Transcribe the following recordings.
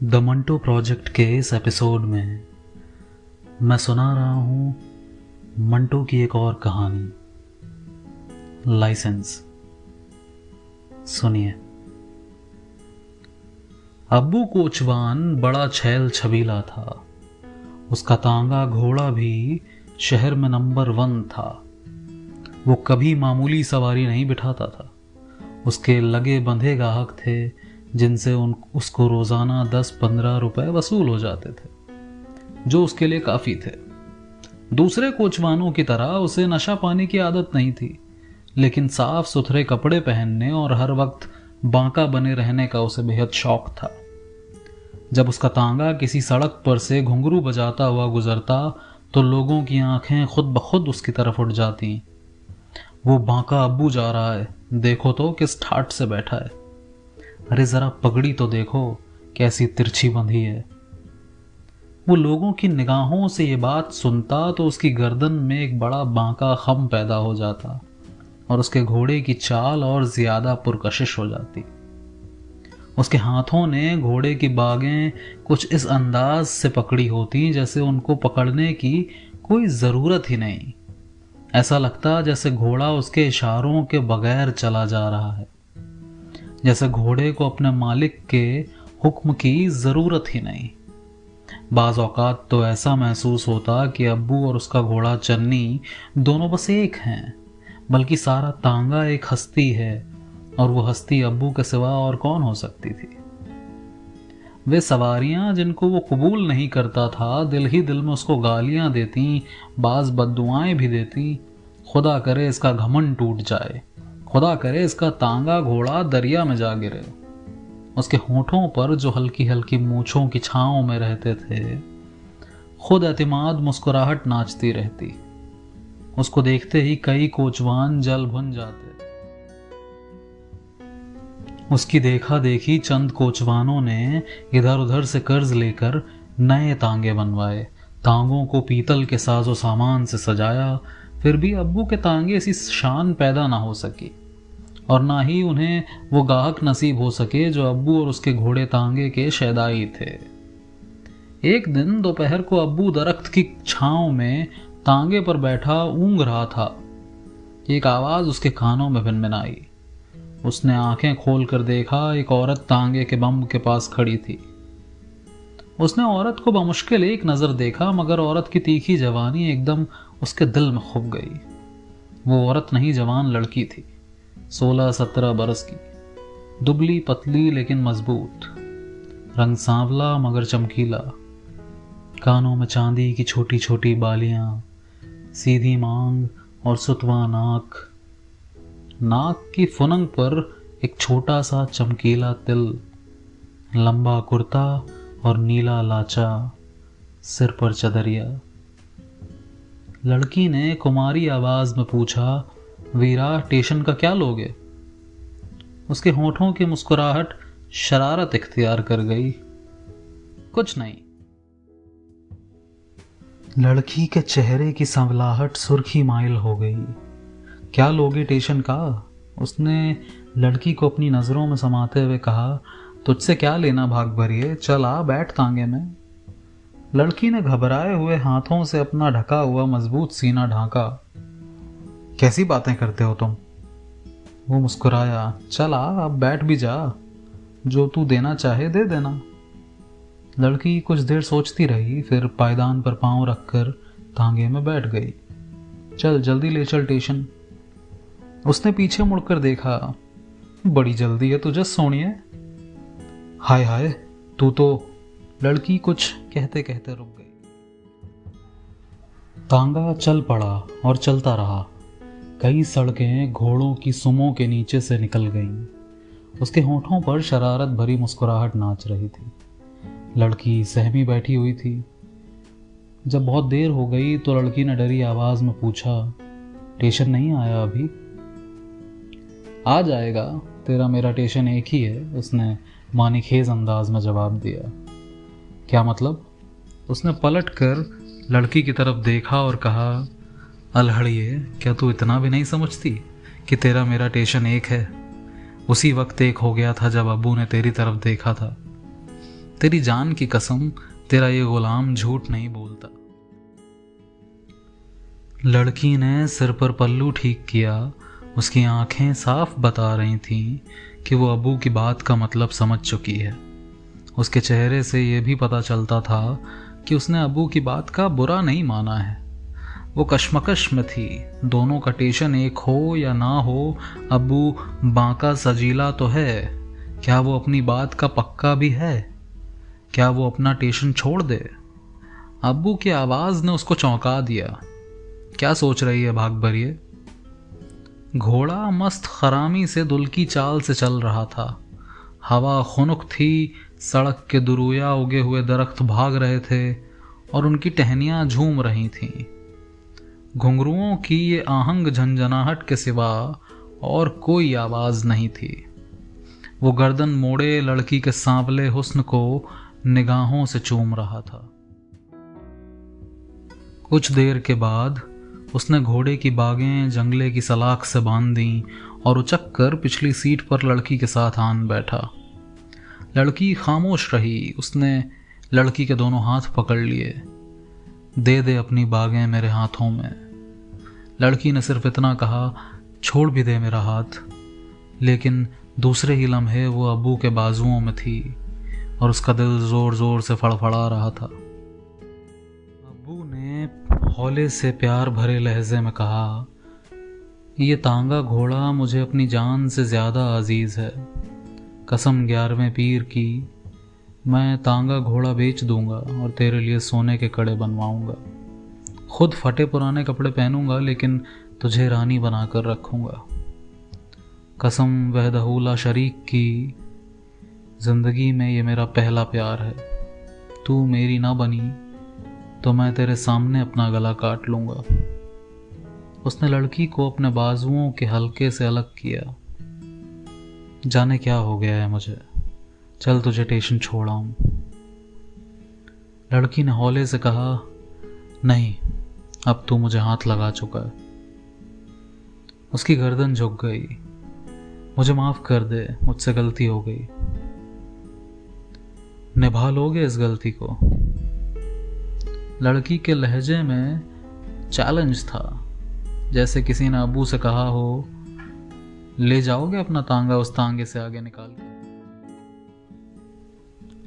The Manto project के इस episode में मैं सुना रहा हूं मंटो की एक और कहानी, लाइसेंस। सुनिए। अब्बू कोचवान बड़ा छैल छबीला था। उसका तांगा घोड़ा भी शहर में नंबर 1 था। वो कभी मामूली सवारी नहीं बिठाता था। उसके लगे बंधे गाहक थे जिनसे उसको रोजाना 10-15 रुपए वसूल हो जाते थे, जो उसके लिए काफी थे। दूसरे कोचवानों की तरह उसे नशा पानी की आदत नहीं थी, लेकिन साफ सुथरे कपड़े पहनने और हर वक्त बांका बने रहने का उसे बेहद शौक था। जब उसका तांगा किसी सड़क पर से घुंघरू बजाता हुआ गुजरता तो लोगों की आंखें खुद ब खुद उसकी तरफ उठ जाती। वो बांका अब्बू जा रहा है, देखो तो किस ठाट से बैठा है। अरे जरा पगड़ी तो देखो कैसी तिरछी बंधी है। वो लोगों की निगाहों से ये बात सुनता तो उसकी गर्दन में एक बड़ा बांका खम पैदा हो जाता और उसके घोड़े की चाल और ज्यादा पुरकशिश हो जाती। उसके हाथों ने घोड़े की बागें कुछ इस अंदाज से पकड़ी होती जैसे उनको पकड़ने की कोई जरूरत ही नहीं। ऐसा लगता जैसे घोड़ा उसके इशारों के बगैर चला जा रहा है, जैसे घोड़े को अपने मालिक के हुक्म की जरूरत ही नहीं। बाज औकात तो ऐसा महसूस होता कि अब्बू और उसका घोड़ा चन्नी दोनों बस एक हैं, बल्कि सारा तांगा एक हस्ती है, और वो हस्ती अब्बू के सिवा और कौन हो सकती थी। वे सवारियां जिनको वो कबूल नहीं करता था दिल ही दिल में उसको गालियां देती, बाज बद्दुआएं भी देती। खुदा करे इसका घमंड टूट जाए, खुदा करे इसका तांगा घोड़ा दरिया में जा गिरे। उसके होठों पर जो हल्की हल्की मूंछों की छांव में रहते थे, खुद एतमाद मुस्कुराहट नाचती रहती। उसको देखते ही कई कोचवान जल भुन जाते। उसकी देखा देखी चंद कोचवानों ने इधर उधर से कर्ज लेकर नए तांगे बनवाए, तांगों को पीतल के साजो सामान से सजाया। फिर भी अब्बू के तांगे ऐसी शान पैदा ना हो सकी, और ना ही उन्हें वो गाहक नसीब हो सके जो अब्बू और उसके घोड़े तांगे के शैदाई थे। एक दिन दोपहर को अब्बू दरख्त की छांव में तांगे पर बैठा ऊँघ रहा था। एक आवाज उसके कानों में भिनभिनाई। उसने आंखें खोलकर देखा, एक औरत तांगे के बम के पास खड़ी थी। उसने औरत को बमुश्किल एक नजर देखा, मगर औरत की तीखी जवानी एकदम उसके दिल में खुब गई। वो औरत नहीं, जवान लड़की थी, 16-17 बरस की, दुबली पतली लेकिन मजबूत, रंग सांवला मगर चमकीला, कानों में चांदी की छोटी छोटी बालियां, सीधी मांग और सुतवा नाक। नाक की फुनंग पर एक छोटा सा चमकीला तिल, लंबा कुर्ता और नीला लाचा, सिर पर चदरिया। लड़की ने कुमारी आवाज में पूछा, वीरा टेशन का क्या लोगे? उसके होठों की मुस्कुराहट शरारत इख्तियार कर गई। कुछ नहीं। लड़की के चेहरे की संवलाहट सुर्खी माइल हो गई। क्या लोगे टेशन का? उसने लड़की को अपनी नजरों में समाते हुए कहा, तुझसे क्या लेना भाग भरिए, चल आ बैठ तांगे में। लड़की ने घबराए हुए हाथों से अपना ढका हुआ मजबूत सीना ढांका। कैसी बातें करते हो तुम? वो मुस्कुराया, चल आ अब बैठ भी जा, जो तू देना चाहे दे देना। लड़की कुछ देर सोचती रही, फिर पायदान पर पांव रखकर तांगे में बैठ गई। चल जल्दी ले चल टेशन। उसने पीछे मुड़कर देखा, बड़ी जल्दी है तुझे सोनिए। हाय हाय तू तो। लड़की कुछ कहते कहते रुक गई। तांगा चल पड़ा और चलता रहा। कई सड़कें घोड़ों की सुमों के नीचे से निकल गईं। उसके होठों पर शरारत भरी मुस्कुराहट नाच रही थी। लड़की सहमी बैठी हुई थी। जब बहुत देर हो गई तो लड़की ने डरी आवाज में पूछा, टेशन नहीं आया अभी? आ जाएगा, तेरा मेरा टेशन एक ही है, उसने मानीखेज अंदाज में जवाब दिया। क्या मतलब? उसने पलट कर लड़की की तरफ देखा और कहा, अलहड़िए क्या तू इतना भी नहीं समझती कि तेरा मेरा टेशन एक है? उसी वक्त एक हो गया था जब अब्बू ने तेरी तरफ देखा था। तेरी जान की कसम, तेरा ये गुलाम झूठ नहीं बोलता। लड़की ने सिर पर पल्लू ठीक किया। उसकी आंखें साफ बता रही थीं कि वो अबू की बात का मतलब समझ चुकी है। उसके चेहरे से ये भी पता चलता था कि उसने अबू की बात का बुरा नहीं माना है। वो कश्मकश में थी। दोनों का टेशन एक हो या ना हो, अबू बांका सजीला तो है। क्या वो अपनी बात का पक्का भी है? क्या वो अपना टेशन छोड़ दे? अबू की आवाज ने उसको चौंका दिया। क्या सोच रही है भाग भरिए? घोड़ा मस्त खरामी से दुल्की चाल से चल रहा था। हवा खुनुक थी, सड़क के दुरुया उगे हुए दरख्त भाग रहे थे और उनकी टहनियां झूम रही थीं। घुंघरुओं की ये आहंग झंझनाहट के सिवा और कोई आवाज नहीं थी। वो गर्दन मोड़े लड़की के सांवले हुस्न को निगाहों से चूम रहा था। कुछ देर के बाद उसने घोड़े की बागें जंगले की सलाख से बांध दी और उचक कर पिछली सीट पर लड़की के साथ आन बैठा। लड़की खामोश रही। उसने लड़की के दोनों हाथ पकड़ लिए। दे दे अपनी बागें मेरे हाथों में। लड़की ने सिर्फ इतना कहा, छोड़ भी दे मेरा हाथ। लेकिन दूसरे ही लम्हे वो अबू के बाजुओं में थी और उसका दिल जोर जोर से फड़फड़ा रहा था। अबू ने हौले से प्यार भरे लहजे में कहा, ये तांगा घोड़ा मुझे अपनी जान से ज्यादा अजीज है। कसम 11वें पीर की, मैं तांगा घोड़ा बेच दूंगा और तेरे लिए सोने के कड़े बनवाऊंगा। खुद फटे पुराने कपड़े पहनूंगा, लेकिन तुझे रानी बनाकर रखूंगा। कसम वहदहुला शरीक की, जिंदगी में ये मेरा पहला प्यार है। तू मेरी ना बनी तो मैं तेरे सामने अपना गला काट लूंगा। उसने लड़की को अपने बाजुओं के हल्के से अलग किया। जाने क्या हो गया है मुझे, चल तुझे टेशन छोड़ाऊं। लड़की ने हौले से कहा, नहीं, अब तू मुझे हाथ लगा चुका है। उसकी गर्दन झुक गई। मुझे माफ कर दे, मुझसे गलती हो गई। निभा लोगे इस गलती को? लड़की के लहजे में चैलेंज था, जैसे किसी ने अबू से कहा हो, ले जाओगे अपना तांगा उस तांगे से आगे निकाल कर?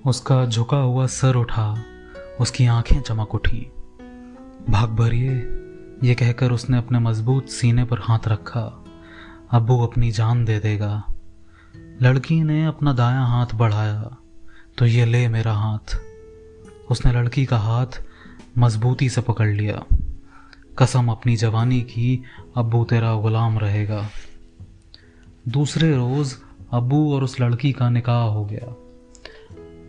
उसका झुका हुआ सर उठा, उसकी आंखें चमक उठी। भाग भरिए, ये कहकर उसने अपने मजबूत सीने पर हाथ रखा। अबू अपनी जान दे देगा। लड़की ने अपना दायां हाथ बढ़ाया, तो ये ले मेरा हाथ। उसने लड़की का हाथ मजबूती से पकड़ लिया। कसम अपनी जवानी की, अबू तेरा गुलाम रहेगा। दूसरे रोज अबू और उस लड़की का निकाह हो गया।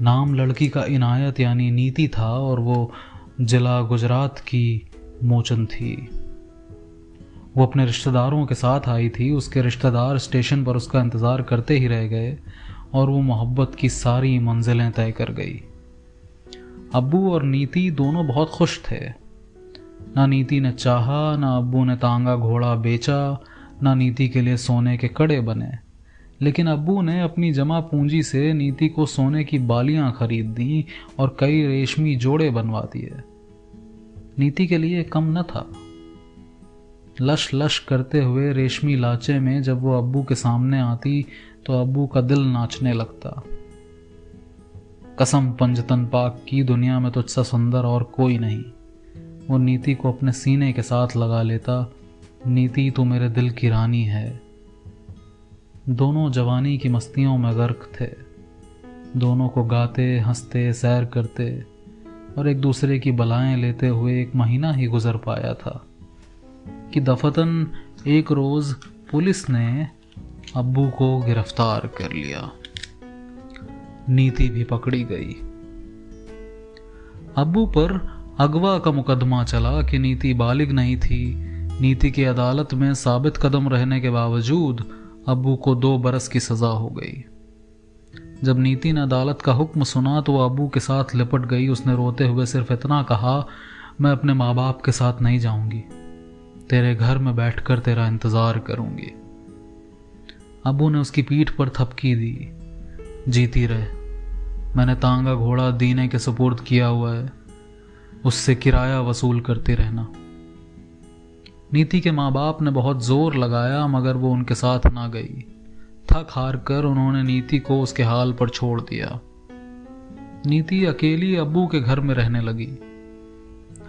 नाम लड़की का इनायत यानी नीति था और वो जिला गुजरात की मोचन थी। वो अपने रिश्तेदारों के साथ आई थी। उसके रिश्तेदार स्टेशन पर उसका इंतज़ार करते ही रह गए और वो मोहब्बत की सारी मंजिलें तय कर गई। अब्बू और नीति दोनों बहुत खुश थे। ना नीति ने चाहा, ना अब्बू ने तांगा घोड़ा बेचा, ना नीति के लिए सोने के कड़े बने। लेकिन अब्बू ने अपनी जमा पूंजी से नीति को सोने की बालियां खरीद दी और कई रेशमी जोड़े बनवा दिए। नीति के लिए कम न था। लश लश करते हुए रेशमी लाचे में जब वो अब्बू के सामने आती तो अब्बू का दिल नाचने लगता। कसम पंजतन पाक की, दुनिया में तुझसा सुंदर और कोई नहीं। वो नीति को अपने सीने के साथ लगा लेता। नीति तू मेरे दिल की रानी है। दोनों जवानी की मस्तियों में गर्क थे। दोनों को गाते हंसते सैर करते और एक दूसरे की बलाएं लेते हुए एक महीना ही गुजर पाया था कि दफतन एक रोज पुलिस ने अब्बू को गिरफ्तार कर लिया। नीति भी पकड़ी गई। अब्बू पर अगवा का मुकदमा चला कि नीति बालिग नहीं थी। नीति की अदालत में साबित कदम रहने के बावजूद अब्बू को 2 बरस की सजा हो गई। जब नीति ने अदालत का हुक्म सुना तो वो अब्बू के साथ लिपट गई। उसने रोते हुए सिर्फ इतना कहा, मैं अपने माँ बाप के साथ नहीं जाऊंगी, तेरे घर में बैठकर तेरा इंतजार करूंगी। अब्बू ने उसकी पीठ पर थपकी दी, जीती रहे। मैंने तांगा घोड़ा दीने के सुपुर्द किया हुआ है, उससे किराया वसूल करते रहना। नीति के माँ बाप ने बहुत जोर लगाया मगर वो उनके साथ ना गई। थक हार कर उन्होंने नीति को उसके हाल पर छोड़ दिया। नीति अकेली अब्बू के घर में रहने लगी।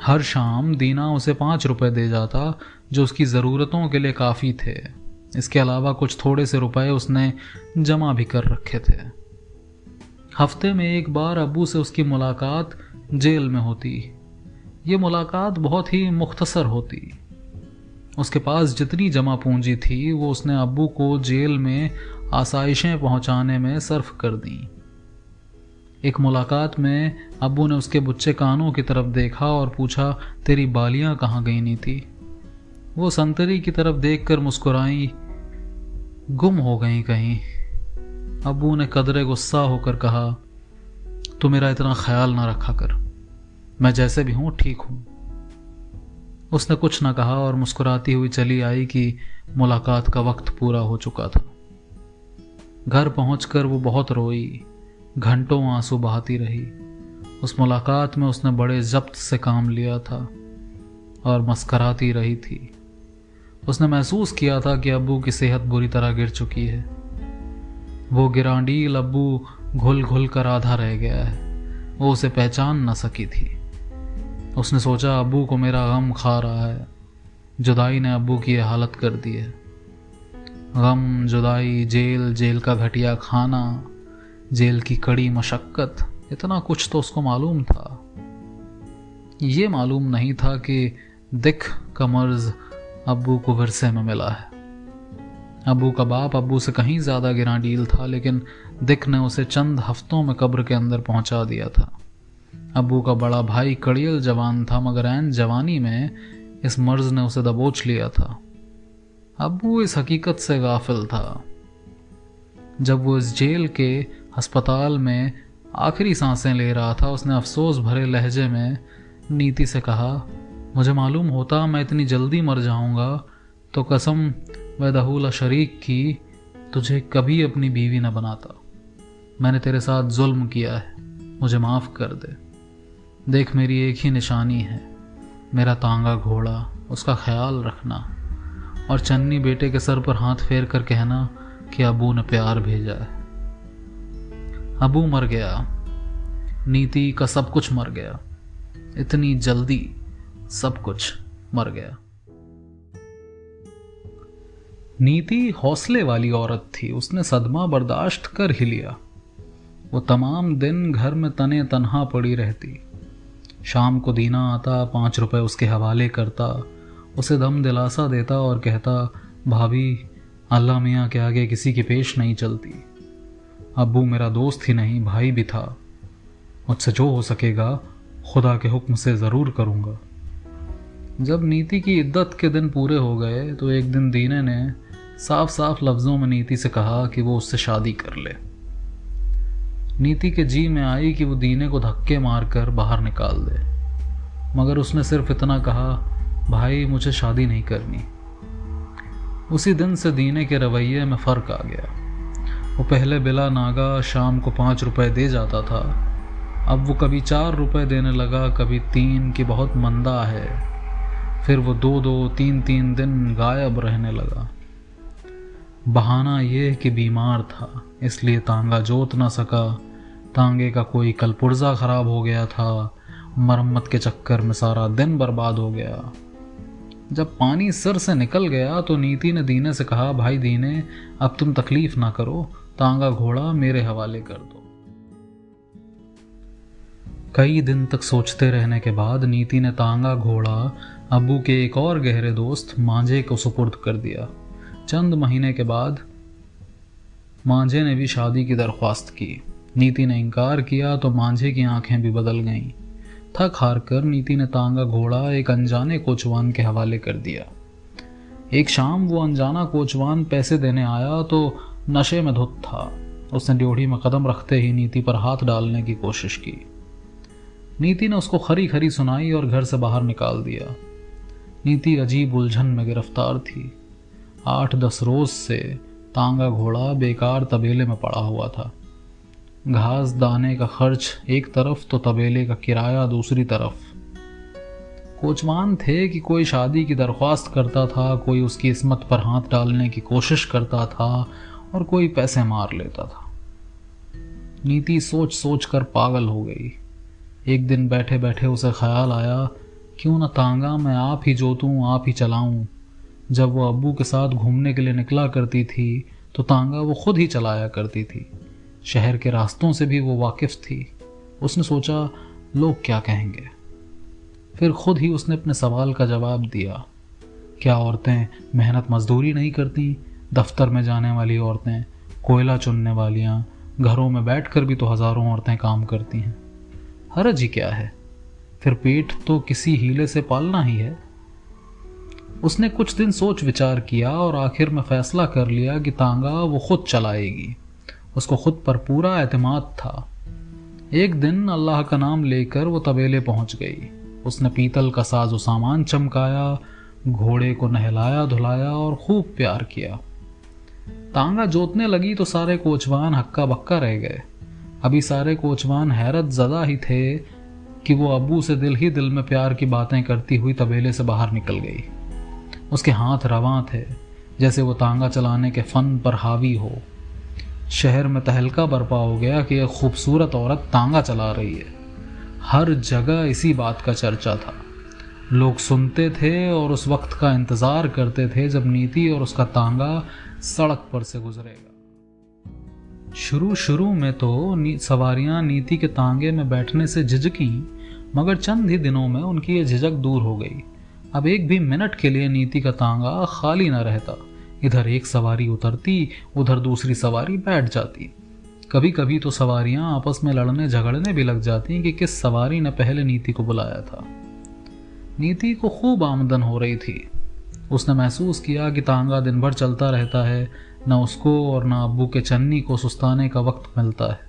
हर शाम दीना उसे 5 रुपए दे जाता जो उसकी ज़रूरतों के लिए काफ़ी थे। इसके अलावा कुछ थोड़े से रुपए उसने जमा भी कर रखे थे। हफ्ते में एक बार अब्बू से उसकी मुलाकात जेल में होती। ये मुलाकात बहुत ही मुख्तसर होती। उसके पास जितनी जमा पूंजी थी वो उसने अब्बू को जेल में आसाइशें पहुंचाने में सर्फ कर दी। एक मुलाकात में अब्बू ने उसके बुच्चे कानों की तरफ देखा और पूछा, तेरी बालियां कहाँ गई नीति? वो संतरी की तरफ देखकर मुस्कुराई, गुम हो गई कहीं। अब्बू ने कदरे गुस्सा होकर कहा, तू मेरा इतना ख्याल ना रखा कर, मैं जैसे भी हूं ठीक हूं। उसने कुछ न कहा और मुस्कुराती हुई चली आई कि मुलाकात का वक्त पूरा हो चुका था। घर पहुंचकर वो बहुत रोई, घंटों आंसू बहाती रही। उस मुलाकात में उसने बड़े जब्त से काम लिया था और मस्कराती रही थी। उसने महसूस किया था कि अब्बू की सेहत बुरी तरह गिर चुकी है। वो गिरांडील अब्बू घुल घुल कर आधा रह गया है। वो उसे पहचान न सकी थी। उसने सोचा, अब्बू को मेरा गम खा रहा है। जुदाई ने अब्बू की यह हालत कर दी है। गम, जुदाई, जेल, जेल का घटिया खाना, जेल की कड़ी मशक्कत, इतना कुछ तो उसको मालूम था। ये मालूम नहीं था कि दिख का मर्ज अब्बू को विरसे में मिला है। अब्बू का बाप अब्बू से कहीं ज्यादा गिरांडील था, लेकिन दिख ने उसे चंद हफ्तों में कब्र के अंदर पहुंचा दिया था। अब्बू का बड़ा भाई कड़ियल जवान था, मगर ऐन जवानी में इस मर्ज ने उसे दबोच लिया था। अब्बू इस हकीकत से गाफिल था। जब वो इस जेल के अस्पताल में आखिरी सांसें ले रहा था, उसने अफसोस भरे लहजे में नीति से कहा, मुझे मालूम होता मैं इतनी जल्दी मर जाऊंगा तो कसम वदहुला शरीक की तुझे कभी अपनी बीवी न बनाता। मैंने तेरे साथ जुल्म किया है, मुझे माफ़ कर दे। देख, मेरी एक ही निशानी है, मेरा तांगा घोड़ा, उसका ख्याल रखना और चन्नी बेटे के सर पर हाथ फेर कर कहना कि अबू ने प्यार भेजा है। अबू मर गया, नीति का सब कुछ मर गया, इतनी जल्दी सब कुछ मर गया। नीति हौसले वाली औरत थी, उसने सदमा बर्दाश्त कर ही लिया। वो तमाम दिन घर में तने तन्हा पड़ी रहती। शाम को दीना आता, 5 रुपए उसके हवाले करता, उसे दम दिलासा देता और कहता, भाभी अल्लाह मियाँ के आगे किसी की पेश नहीं चलती। अब्बू मेरा दोस्त ही नहीं भाई भी था, मुझसे जो हो सकेगा खुदा के हुक्म से ज़रूर करूँगा। जब नीति की इद्दत के दिन पूरे हो गए तो एक दिन दीने ने साफ साफ लफ्ज़ों में नीति से कहा कि वो उससे शादी कर ले। नीति के जी में आई कि वो दीने को धक्के मारकर बाहर निकाल दे, मगर उसने सिर्फ इतना कहा, भाई मुझे शादी नहीं करनी। उसी दिन से दीने के रवैये में फ़र्क आ गया। वो पहले बिला नागा शाम को 5 रुपए दे जाता था, अब वो कभी 4 रुपए देने लगा, कभी 3 कि बहुत मंदा है। फिर वो 2-2, 3-3 दिन गायब रहने लगा। बहाना ये कि बीमार था, इसलिए तांगा जोत ना सका। तांगे का कोई कलपुर्जा खराब हो गया था, मरम्मत के चक्कर में सारा दिन बर्बाद हो गया। जब पानी सिर से निकल गया तो नीति ने दीने से कहा, भाई दीने अब तुम तकलीफ ना करो, तांगा घोड़ा मेरे हवाले कर दो। कई दिन तक सोचते रहने के बाद नीति ने तांगा घोड़ा अब्बू के एक और गहरे दोस्त मांझे को सुपुर्द कर दिया। चंद महीने के बाद मांझे ने भी शादी की दरख्वास्त की। नीति ने इनकार किया तो मांझे की आंखें भी बदल गईं। थक हार कर नीति ने तांगा घोड़ा एक अनजाने कोचवान के हवाले कर दिया। एक शाम वो अनजाना कोचवान पैसे देने आया तो नशे में धुत था। उसने ड्योढ़ी में कदम रखते ही नीति पर हाथ डालने की कोशिश की। नीति ने उसको खरी खरी सुनाई और घर से बाहर निकाल दिया। नीति अजीब उलझन में गिरफ्तार थी। 8-10 रोज से तांगा घोड़ा बेकार तबेले में पड़ा हुआ था। घास दाने का खर्च एक तरफ तो तबेले का किराया दूसरी तरफ। कोचवान थे कि कोई शादी की दरख्वास्त करता था, कोई उसकी किस्मत पर हाथ डालने की कोशिश करता था और कोई पैसे मार लेता था। नीति सोच सोच कर पागल हो गई। एक दिन बैठे बैठे उसे ख्याल आया, क्यों न तांगा मैं आप ही जोतूं, आप ही चलाऊं। जब वो अब्बू के साथ घूमने के लिए निकला करती थी तो तांगा वो खुद ही चलाया करती थी। शहर के रास्तों से भी वो वाकिफ थी। उसने सोचा, लोग क्या कहेंगे। फिर खुद ही उसने अपने सवाल का जवाब दिया, क्या औरतें मेहनत मजदूरी नहीं करती? दफ्तर में जाने वाली औरतें, कोयला चुनने वालियां, घरों में बैठकर भी तो हजारों औरतें काम करती हैं। हरज ही क्या है? फिर पेट तो किसी हीले से पालना ही है। उसने कुछ दिन सोच विचार किया और आखिर में फैसला कर लिया कि तांगा वो खुद चलाएगी। उसको खुद पर पूरा एतमाद था। एक दिन अल्लाह का नाम लेकर वो तबेले पहुंच गई। उसने पीतल का साजो सामान चमकाया, घोड़े को नहलाया धुलाया और खूब प्यार किया। तांगा जोतने लगी तो सारे कोचवान हक्का बक्का रह गए। अभी सारे कोचवान हैरत ज़दा ही थे कि वो अब्बू से दिल ही दिल में प्यार की बातें करती हुई तबेले से बाहर निकल गई। उसके हाथ रवां थे, जैसे वो तांगा चलाने के फन पर हावी हो। शहर में तहलका बरपा हो गया कि एक खूबसूरत औरत तांगा चला रही है। हर जगह इसी बात का चर्चा था। लोग सुनते थे और उस वक्त का इंतजार करते थे जब नीति और उसका तांगा सड़क पर से गुजरेगा। शुरू में तो सवारियां नीति के तांगे में बैठने से झिझकी, मगर चंद ही दिनों में उनकी ये झिझक दूर हो गई। अब एक भी मिनट के लिए नीति का तांगा खाली न रहता। इधर एक सवारी उतरती, उधर दूसरी सवारी बैठ जाती। कभी कभी तो सवारियां आपस में लड़ने झगड़ने भी लग जाती कि किस सवारी ने पहले नीति को बुलाया था। नीति को खूब आमदन हो रही थी। उसने महसूस किया कि तांगा दिन भर चलता रहता है, न उसको और न अब्बू के चन्नी को सुस्ताने का वक्त मिलता है।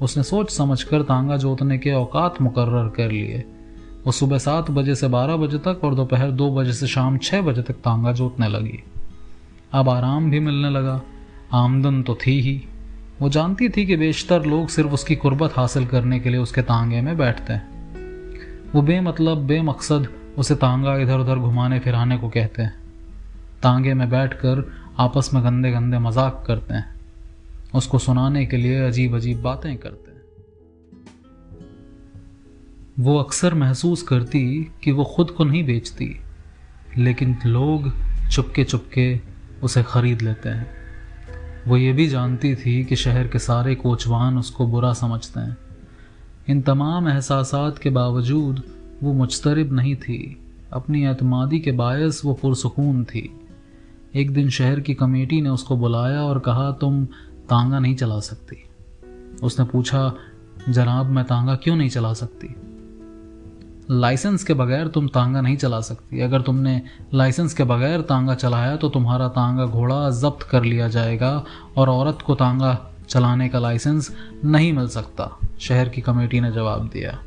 उसने सोच समझकर तांगा जोतने के औकात मुकर्रर कर लिए। वो सुबह 7 बजे से 12 बजे तक और दोपहर 2 बजे से शाम 6 बजे तक तांगा जोतने लगी। अब आराम भी मिलने लगा, आमदन तो थी ही। वो जानती थी कि बेशतर लोग सिर्फ उसकी कुर्बत हासिल करने के लिए उसके तांगे में बैठते हैं। वो बेमतलब बेमकसद उसे तांगा इधर उधर घुमाने फिराने को कहते हैं। तांगे में बैठकर आपस में गंदे गंदे मजाक करते हैं। उसको सुनाने के लिए अजीब अजीब बातें करते हैं। वो अक्सर महसूस करती कि वो खुद को नहीं बेचती, लेकिन लोग चुपके चुपके उसे खरीद लेते हैं। वो ये भी जानती थी कि शहर के सारे कोचवान उसको बुरा समझते हैं। इन तमाम एहसासात के बावजूद वो मुजतरिब नहीं थी। अपनी एतमादी के बायस वो पुरसुकून थी। एक दिन शहर की कमेटी ने उसको बुलाया और कहा, तुम तांगा नहीं चला सकती। उसने पूछा, जनाब मैं तांगा क्यों नहीं चला सकती? लाइसेंस के बगैर तुम तांगा नहीं चला सकती। अगर तुमने लाइसेंस के बगैर तांगा चलाया तो तुम्हारा तांगा घोड़ा जब्त कर लिया जाएगा और औरत को तांगा चलाने का लाइसेंस नहीं मिल सकता, शहर की कमेटी ने जवाब दिया।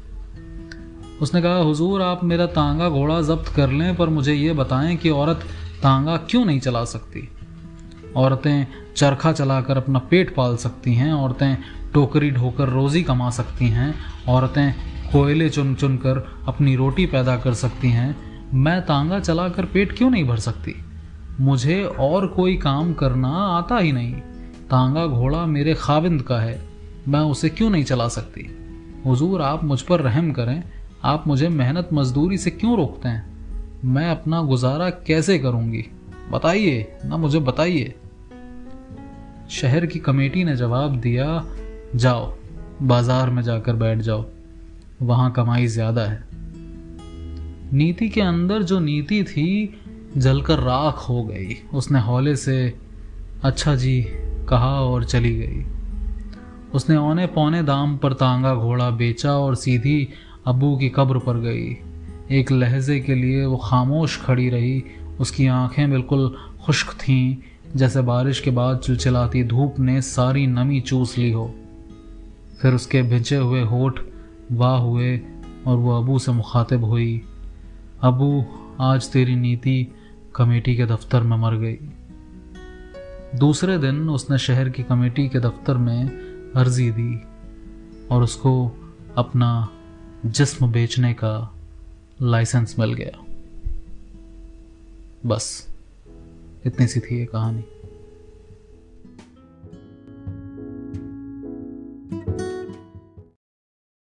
उसने कहा, हुजूर आप मेरा तांगा घोड़ा जब्त कर लें, पर मुझे ये बताएं कि औरत तांगा क्यों नहीं चला सकती? औरतें चरखा चलाकर अपना पेट पाल सकती हैं, औरतें टोकरी ढोकर रोज़ी कमा सकती हैं, औरतें कोयले चुन चुन कर अपनी रोटी पैदा कर सकती हैं। मैं तांगा चलाकर पेट क्यों नहीं भर सकती? मुझे और कोई काम करना आता ही नहीं। तांगा घोड़ा मेरे खाविंद का है, मैं उसे क्यों नहीं चला सकती? हुजूर आप मुझ पर रहम करें, आप मुझे मेहनत मजदूरी से क्यों रोकते हैं? मैं अपना गुजारा कैसे करूंगी? बताइए ना, मुझे बताइए। शहर की कमेटी ने जवाब दिया, जाओ बाजार में जाकर बैठ जाओ, वहां कमाई ज्यादा है। नीति के अंदर जो नीति थी जलकर राख हो गई। उसने हौले से अच्छा जी कहा और चली गई। उसने औने पौने दाम पर तांगा घोड़ा बेचा और सीधी अब्बू की कब्र पर गई। एक लहजे के लिए वो खामोश खड़ी रही। उसकी आंखें बिल्कुल खुश्क थीं, जैसे बारिश के बाद चिलचिलाती धूप ने सारी नमी चूस ली हो। फिर उसके भिंचे हुए होठ वाह हुए और वो अबू से मुखातिब हुई, अबू आज तेरी नीति कमेटी के दफ्तर में मर गई। दूसरे दिन उसने शहर की कमेटी के दफ्तर में अर्जी दी और उसको अपना जिस्म बेचने का लाइसेंस मिल गया। बस इतनी सी थी ये कहानी।